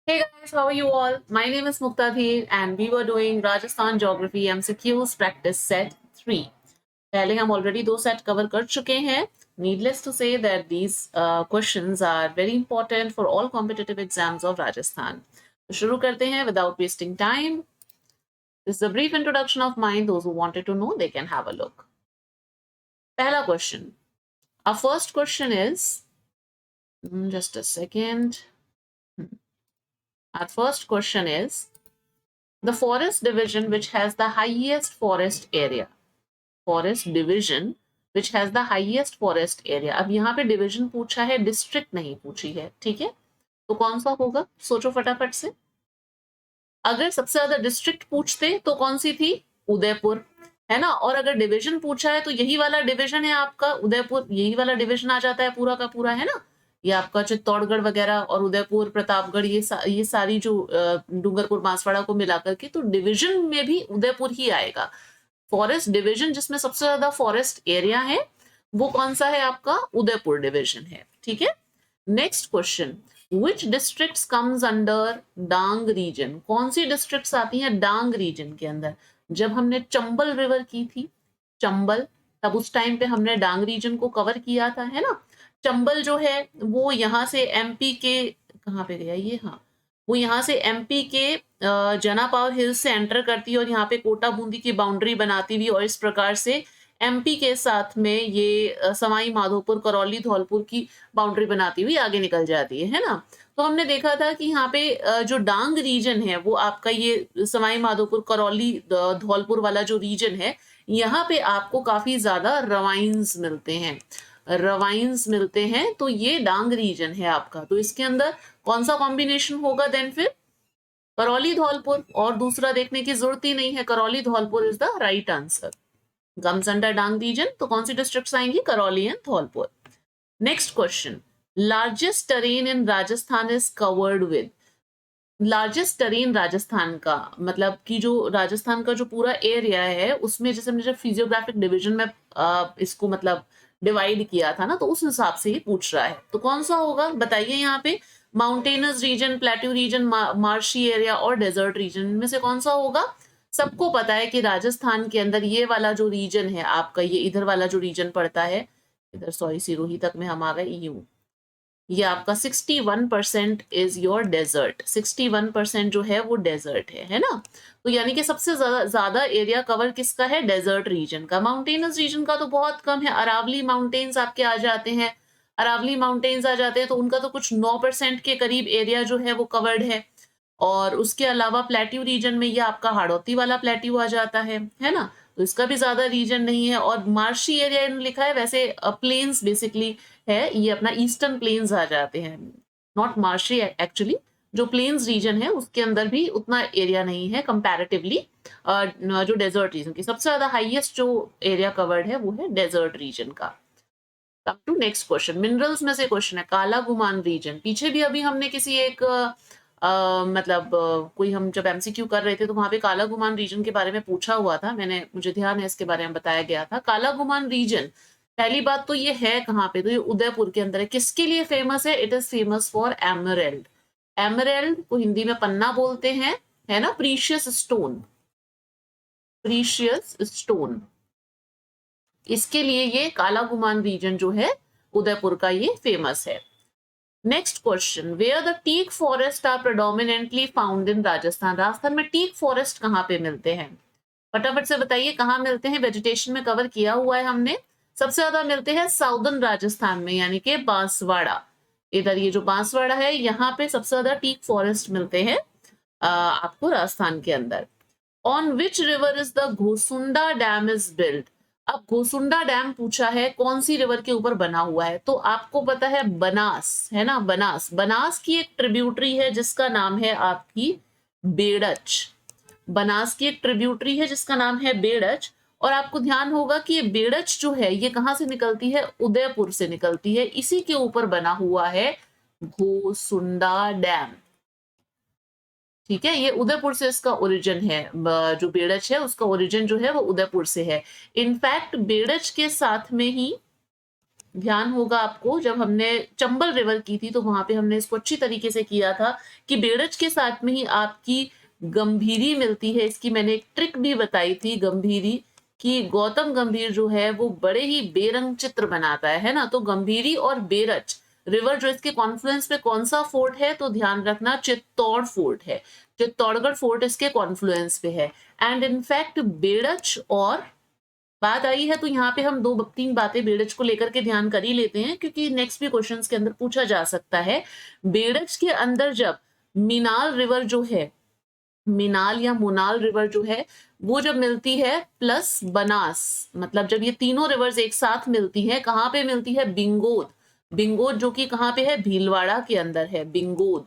Hey guys, how are you all? My name is Muktadhir and we were doing Rajasthan Geography MCQs Practice Set 3. पहले हम already दो set cover कर चुके हैं. Needless to say that these questions are very important for all competitive exams of Rajasthan. तो शुरू करते हैं without wasting time. This is a brief introduction of mine. Those who wanted to know, they can have a look. पहला question. Our first question is, just a second. Our first question is, the forest division which has the highest forest area. Forest division which has the highest forest area. अब यहाँ पे division पूछा है, district नहीं पूछी है, ठीक है? तो कौन सा होगा? सोचो फटाफट से. अगर सबसे ज्यादा डिस्ट्रिक्ट पूछते तो कौन सी थी? उदयपुर, है ना? और अगर डिवीजन पूछा है तो यही वाला डिवीजन है आपका उदयपुर, यही वाला डिवीजन आ जाता है पूरा का पूरा, है ना? ये आपका चित्तौड़गढ़ वगैरह और उदयपुर, प्रतापगढ़, ये सारी जो डूंगरपुर, बांसवाड़ा को मिलाकर के, तो डिवीजन में भी उदयपुर ही आएगा. फॉरेस्ट डिवीजन जिसमें सबसे ज्यादा फॉरेस्ट एरिया है वो कौन सा है? आपका उदयपुर डिवीजन है, ठीक है? नेक्स्ट क्वेश्चन, विच districts comes under Dang reason? कौन सी डिस्ट्रिक्ट्स आती हैं डांग रीजन के अंदर? जब हमने चंबल रिवर की थी, चंबल, तब उस टाइम पे हमने डांग रीजन को कवर किया था, है ना? चंबल जो है वो यहाँ से एमपी के, कहाँ पे गया ये, हाँ, वो यहाँ से एमपी के जना पावर हिल्स से एंटर करती है और यहाँ पे कोटा बूंदी की बाउंड्री बनाती हुई, और इस प्रकार से एमपी के साथ में ये सवाई माधोपुर, करौली, धौलपुर की बाउंड्री बनाती हुई आगे निकल जाती है ना? तो हमने देखा था कि यहाँ पे जो डांग रीजन है वो आपका ये सवाई माधोपुर, करौली, धौलपुर वाला जो रीजन है, यहाँ पे आपको काफी ज्यादा रवाइंस मिलते हैं, रवाइंस मिलते हैं. तो ये डांग रीजन है आपका. तो इसके अंदर कौन सा कॉम्बिनेशन होगा देन? फिर करौली, धौलपुर, और दूसरा देखने की जरूरत ही नहीं है. Karauli, Dholpur is the right answer. Comes under Dang region, तो कौन सी डिस्ट्रिक्ट्स आएंगी? Karauli and Dholpur. Next question, largest terrain in Rajasthan is covered with? Largest terrain Rajasthan का मतलब कि जो राजस्थान का जो पूरा एरिया है उसमें, जैसे हमने जब फिजियोग्राफिक डिवीजन में इसको मतलब डिवाइड किया था ना, तो उस हिसाब से ही पूछ रहा है. तो कौन सा होगा बताइए यहाँ पे? Mountainous region, plateau region, marshy area और डेजर्ट रीजन, इनमें से कौन सा होगा? सबको पता है कि राजस्थान के अंदर ये वाला जो रीजन है आपका, ये इधर वाला जो रीजन पड़ता है, इधर सॉरी सिरोही तक में हम आ गए, ये आपका 61% इज योर डेजर्ट. 61% जो है वो डेजर्ट है ना? तो यानी कि सबसे ज्यादा एरिया कवर किसका है? डेजर्ट रीजन का. माउंटेनस रीजन का तो बहुत कम है. अरावली माउंटेन्स आपके आ जाते हैं, अरावली माउंटेन्स आ जाते हैं, तो उनका तो कुछ 9% के करीब एरिया जो है वो कवर्ड है. और उसके अलावा प्लेट्यू रीजन में ये आपका हाड़ौती वाला प्लेट्यू आ जाता है ना? तो इसका भी ज्यादा रीजन नहीं है. और मार्शी एरिया इन्होंने लिखा है, वैसे प्लेन्स बेसिकली है, ये अपना ईस्टर्न प्लेन्स आ जाते हैं, नॉट मार्शी एक्चुअली. जो प्लेन्स रीजन है उसके अंदर भी उतना एरिया नहीं है कंपैरेटिवली. जो डेजर्ट रीजन की सबसे ज्यादा हाईएस्ट जो एरिया कवर्ड है वो है डेजर्ट रीजन का. Come to next question, minerals में से क्वेश्चन है, काला गुमान रीजन. पीछे भी अभी हमने किसी एक कोई हम जब एमसीक्यू कर रहे थे तो वहां पे काला गुमान रीजन के बारे में पूछा हुआ था, मुझे ध्यान है इसके बारे में बताया गया था. काला गुमान रीजन, पहली बात तो ये है कहाँ पे? तो ये उदयपुर के अंदर है. किसके लिए फेमस है? It is famous for emerald. Emerald को हिंदी में पन्ना बोलते हैं, है ना? प्रीशियस स्टोन, प्रीशियस स्टोन, इसके लिए ये काला गुमान रीजन जो है उदयपुर का ये फेमस है. Next question, where the teak forest are predominantly found in Rajasthan? Rajasthan में टीक फॉरेस्ट कहाँ पे मिलते हैं? फटाफट से बताइए कहाँ मिलते हैं. वेजिटेशन में कवर किया हुआ है हमने. सबसे ज्यादा मिलते हैं साउदर्न राजस्थान में, यानी कि बांसवाड़ा. इधर ये जो बांसवाड़ा है यहाँ पे सबसे ज्यादा टीक फॉरेस्ट मिलते हैं आपको राजस्थान के अंदर. On which river is the Ghosunda dam is built? अब घोसुंडा डैम पूछा है, कौन सी रिवर के ऊपर बना हुआ है? तो आपको पता है बनास, है ना? बनास, बनास की एक ट्रिब्यूटरी है जिसका नाम है आपकी बेड़च. बनास की एक ट्रिब्यूटरी है जिसका नाम है बेड़च. और आपको ध्यान होगा कि ये बेड़च जो है ये कहाँ से निकलती है? उदयपुर से निकलती है. इसी के ऊपर बना हुआ है घोसुंडा डैम, ठीक है? ये उदयपुर से इसका ओरिजिन है. जो बेड़च है उसका ओरिजिन जो है वो उदयपुर से है. इनफैक्ट बेड़च के साथ में ही ध्यान होगा आपको, जब हमने चंबल रिवर की थी तो वहां पे हमने इसको अच्छी तरीके से किया था कि बेड़च के साथ में ही आपकी गंभीरी मिलती है। इसकी मैंने एक ट्रिक भी बताई थी गंभीरी कि गौतम गंभीर जो है वो बड़े ही बेरंग चित्र बनाता है ना। तो गंभीरी और बेरच रिवर जो इसके कॉन्फ्लुएंस पे कौन सा फोर्ट है, तो ध्यान रखना चित्तौड़ फोर्ट है। चित्तौड़गढ़ फोर्ट इसके कॉन्फ्लुएंस पे है। एंड इनफैक्ट बेड़च और बात आई है तो यहाँ पे हम दो तीन बातें बेड़च को लेकर के ध्यान कर ही लेते हैं, क्योंकि नेक्स्ट भी क्वेश्चंस के अंदर पूछा जा सकता है। बेड़च के अंदर जब मीनाल रिवर जो है, मीनाल या मुनाल रिवर जो है वो जब मिलती है प्लस बनास, मतलब जब ये तीनों रिवर्स एक साथ मिलती है, कहाँ पे मिलती है, बिंगोद। बिंगोद जो कि कहाँ पे है, भीलवाड़ा के अंदर है। बिंगोद,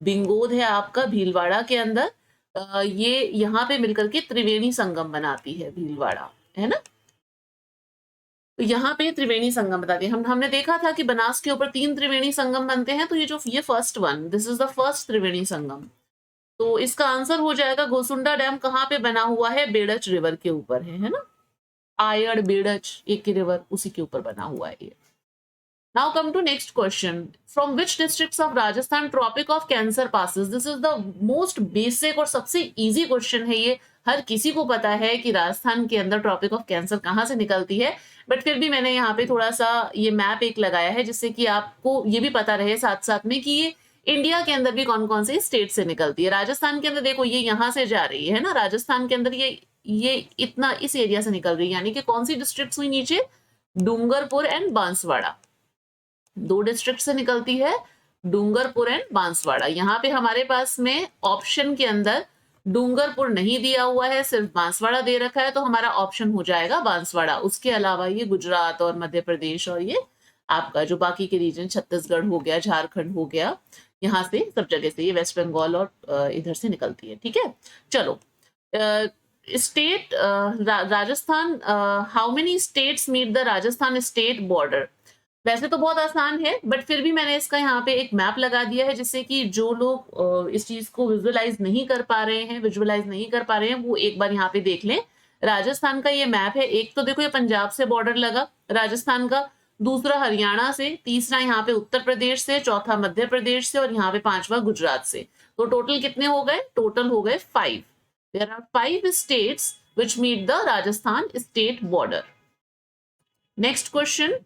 बिंगोद है आपका भीलवाड़ा के अंदर। ये यहाँ पे मिलकर के त्रिवेणी संगम बनाती है भीलवाड़ा, है ना। तो यहाँ पे त्रिवेणी संगम बताते हैं। हमने देखा था कि बनास के ऊपर 3 त्रिवेणी संगम बनते हैं, तो ये first one, this is the first Triveni Sangam. तो इसका आंसर हो जाएगा गोसुंडा डैम कहाँ पे बना हुआ है, बेड़च रिवर के ऊपर है ना। आयड़ बेड़च एक रिवर उसी के ऊपर बना हुआ है ये। Now come to next question. From which districts of Rajasthan Tropic of Cancer passes? This is the most basic और सबसे easy question है ये। हर किसी को पता है कि राजस्थान के अंदर ट्रॉपिक ऑफ कैंसर कहाँ से निकलती है, बट फिर भी मैंने यहाँ पे थोड़ा सा ये मैप एक लगाया है जिससे कि आपको ये भी पता रहे साथ साथ में कि ये इंडिया के अंदर भी कौन कौन से स्टेट से निकलती है। राजस्थान के अंदर देखो ये यहाँ से जा रही है ना, राजस्थान के अंदर ये इतना इस एरिया से निकल रही है, यानी कि कौन सी डिस्ट्रिक्ट हुई नीचे, डूंगरपुर एंड बांसवाड़ा, 2 डिस्ट्रिक्ट से निकलती है, डूंगरपुर एंड बांसवाड़ा। यहाँ पे हमारे पास में ऑप्शन के अंदर डूंगरपुर नहीं दिया हुआ है, सिर्फ बांसवाड़ा दे रखा है, तो हमारा ऑप्शन हो जाएगा बांसवाड़ा। उसके अलावा ये गुजरात और मध्य प्रदेश और ये आपका जो बाकी के रीजन छत्तीसगढ़ हो गया, झारखंड हो गया, यहाँ से सब जगह से ये वेस्ट बंगाल और इधर से निकलती है। ठीक है, चलो state Rajasthan, how many states meet the Rajasthan state border. वैसे तो बहुत आसान है, बट फिर भी मैंने इसका यहाँ पे एक मैप लगा दिया है जिससे कि जो लोग इस चीज को विजुअलाइज नहीं कर पा रहे हैं वो एक बार यहाँ पे देख लें। राजस्थान का ये मैप है। एक तो देखो ये पंजाब से बॉर्डर लगा राजस्थान का, दूसरा हरियाणा से, तीसरा यहाँ पे उत्तर प्रदेश से, चौथा मध्य प्रदेश से और यहाँ पे पांचवा गुजरात से। तो टोटल कितने हो गए, टोटल हो गए 5। There are 5 states which meet the Rajasthan state border. Next question,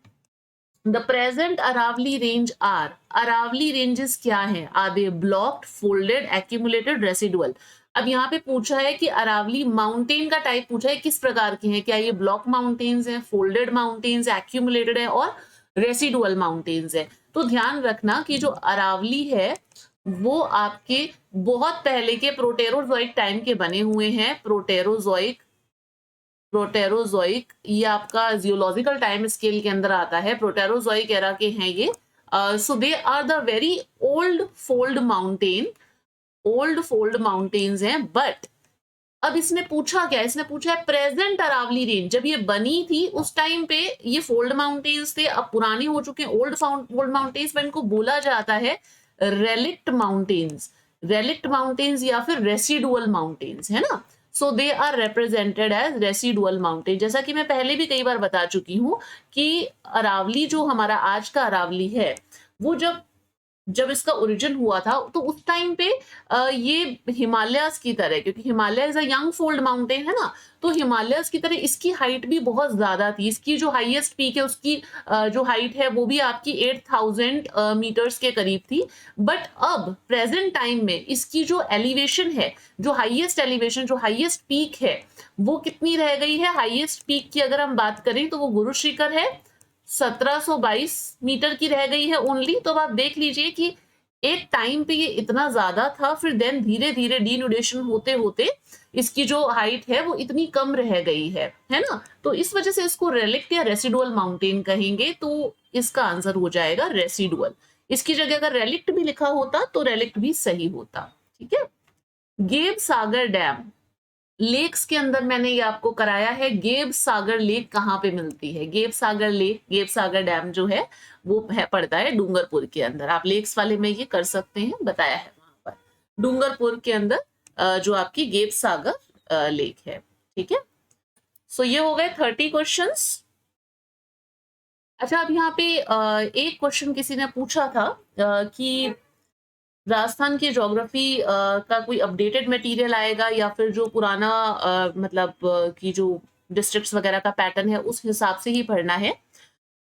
the present Aravalli range are, Aravalli ranges क्या है, are they blocked, folded, accumulated, residual. अब यहाँ पे पूछा है कि अरावली माउंटेन का टाइप पूछा है किस प्रकार के हैं, क्या ये ब्लॉक माउंटेन्स हैं, फोल्डेड माउंटेन्स, एक्यूमुलेटेड है और रेसिडुअल माउंटेन्स है। तो ध्यान रखना कि जो अरावली है वो आपके बहुत पहले के प्रोटेरोजोइक टाइम के बने हुए हैं। प्रोटेरोजोइक ये आपका जियोलॉजिकल टाइम स्केल के अंदर आता है, प्रोटेरोजोइक एरा के हैं ये। So they are the very old fold mountains हैं। बट अब इसने पूछा क्या, इसने पूछा है प्रेजेंट अरावली रेंज, जब ये बनी थी उस टाइम पे ये फोल्ड माउंटेन्स थे, अब पुराने हो चुके हैं ओल्ड माउंटेन्स, पर इनको बोला जाता है रेलिक्ट माउंटेन्स या फिर रेसिडुअल माउंटेन्स, है ना। So they are represented as residual mountain. जैसा कि मैं पहले भी कई बार बता चुकी हूँ कि अरावली जो हमारा आज का अरावली है वो जब इसका ओरिजिन हुआ था तो उस टाइम पे ये हिमालयस की तरह, क्योंकि Himalaya is a young fold mountain है ना, तो हिमालयस की तरह इसकी हाइट भी बहुत ज्यादा थी। इसकी जो हाईएस्ट पीक है उसकी जो हाइट है वो भी आपकी 8000 मीटर्स के करीब थी। बट अब प्रेजेंट टाइम में इसकी जो एलिवेशन है, जो हाईएस्ट एलिवेशन, जो हाईएस्ट पीक है वो कितनी रह गई है, हाईएस्ट पीक की अगर हम बात करें तो वो गुरु शिखर है, 1722 मीटर की रह गई है ओनली। तो अब आप देख लीजिए कि एक टाइम पे ये इतना ज्यादा था, फिर देन धीरे धीरे डीन्यूडेशन होते होते इसकी जो हाइट है वो इतनी कम रह गई है ना। तो इस वजह से इसको रेलिक्ट या रेसिडुअल माउंटेन कहेंगे, तो इसका आंसर हो जाएगा रेसिडुअल। इसकी जगह अगर रेलिक्ट भी लिखा होता तो रेलिक्ट भी सही होता। ठीक है, गेब सागर डैम लेक्स के अंदर मैंने ये आपको कराया है। गेब सागर लेक कहाँ पे मिलती है, गेब सागर डैम जो है वो पड़ता है डूंगरपुर के अंदर। आप लेक्स वाले में ये कर सकते हैं, बताया है वहां पर डूंगरपुर के अंदर जो आपकी गेब सागर लेक है। ठीक है, सो ये हो गए 30 क्वेश्चंस। अच्छा, अब यहाँ पे एक क्वेश्चन किसी ने पूछा था कि राजस्थान की ज्योग्राफी का कोई अपडेटेड मटेरियल आएगा या फिर जो पुराना मतलब कि जो डिस्ट्रिक्ट्स वगैरह का पैटर्न है उस हिसाब से ही पढ़ना है।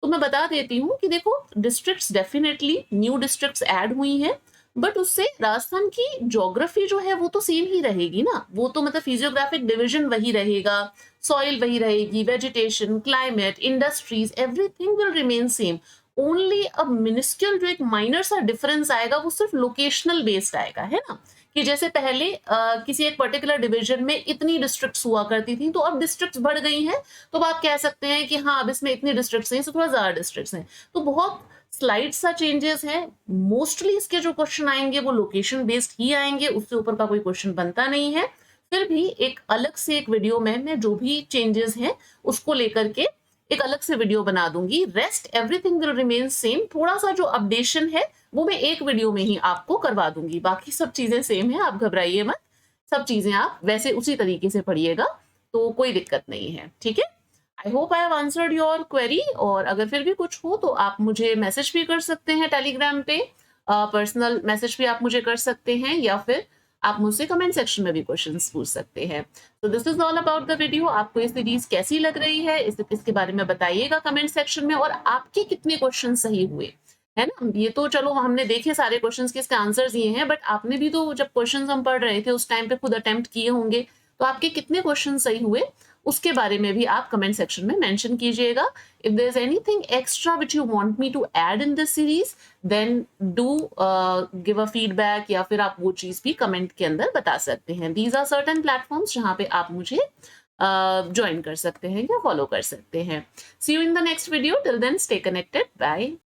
तो मैं बता देती हूँ कि देखो, districts definitely new districts add हुई हैं, बट उससे राजस्थान की ज्योग्राफी जो है वो तो सेम ही रहेगी ना। वो तो मतलब फिजियोग्राफिक डिवीजन वही रहेगा, सॉइल वही रहेगी, vegetation, climate, industries, everything will remain same. Only a minuscule जो एक माइनर सा डिफरेंस आएगा वो सिर्फ लोकेशनल बेस्ड आएगा, है ना। कि जैसे पहले किसी एक पर्टिकुलर डिवीजन में इतनी डिस्ट्रिक्ट्स हुआ करती थी, तो अब डिस्ट्रिक्ट्स बढ़ गई हैं, तो अब आप कह सकते हैं कि हाँ अब इसमें इतनी डिस्ट्रिक्ट्स हैं, इसमें थोड़ा ज्यादा डिस्ट्रिक्ट्स हैं। तो बहुत स्लाइड सा चेंजेस है। मोस्टली इसके जो क्वेश्चन आएंगे वो लोकेशन बेस्ड ही आएंगे, उससे ऊपर का कोई क्वेश्चन बनता नहीं है। फिर भी एक अलग से एक वीडियो में मैं जो भी चेंजेस हैं उसको लेकर के एक अलग से वीडियो बना दूंगी। Rest everything will remain same. थोड़ा सा जो अपडेशन है वो मैं एक वीडियो में ही आपको करवा दूंगी, बाकी सब चीजें सेम है, आप घबराइए मत। सब चीजें आप वैसे उसी तरीके से पढ़िएगा, तो कोई दिक्कत नहीं है, ठीक है। I hope I have answered your query. और अगर फिर भी कुछ हो तो आप मुझे मैसेज भी कर सकते हैं टेलीग्राम पे, पर्सनल मैसेज भी आप मुझे कर सकते हैं, या फिर आप मुझसे कमेंट सेक्शन में भी क्वेश्चंस पूछ सकते हैं। तो this is all about the video. आपको ये सीरीज कैसी लग रही है इसके बारे में बताइएगा कमेंट सेक्शन में, और आपके कितने क्वेश्चन सही हुए, है ना। ये तो चलो हमने देखे सारे क्वेश्चंस के इसके आंसर्स ये हैं, बट आपने भी तो जब क्वेश्चंस हम पढ़ रहे थे उस टाइम पे खुद अटेम्प्ट किए होंगे, तो आपके कितने क्वेश्चन सही हुए उसके बारे में भी आप कमेंट सेक्शन में मेंशन कीजिएगा। If there is anything extra which you want me to add in this series, then do give a feedback, या फिर आप वो चीज भी कमेंट के अंदर बता सकते हैं। दीज आर सर्टेन प्लेटफॉर्म्स जहां पे आप मुझे ज्वाइन कर सकते हैं या फॉलो कर सकते हैं। See you in the next video. Till then stay connected, bye.